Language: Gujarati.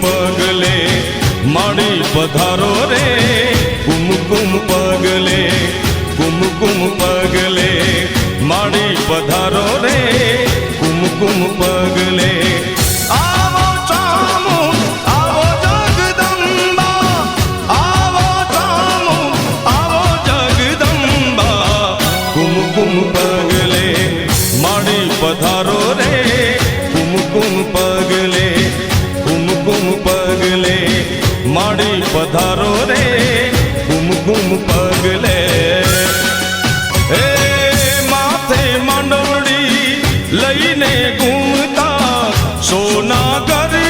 પગલે માડી પધારો રે કુમકુમ પગલે કુમકુમ પગલે માડી પધારો રે કુમકુમ પગલે આવો ચામુંડ આવો જગદંબા આવો ચામુંડ આવો જગદંબા કુમકુમ પગલે માડી પધારો રે કુમકુમ પગલે કુમકુમ પગલે માડી પધારો રે કુમકુમ પગલે હે માથે માંડવડી લઈને ઘૂમતા સોના ઘર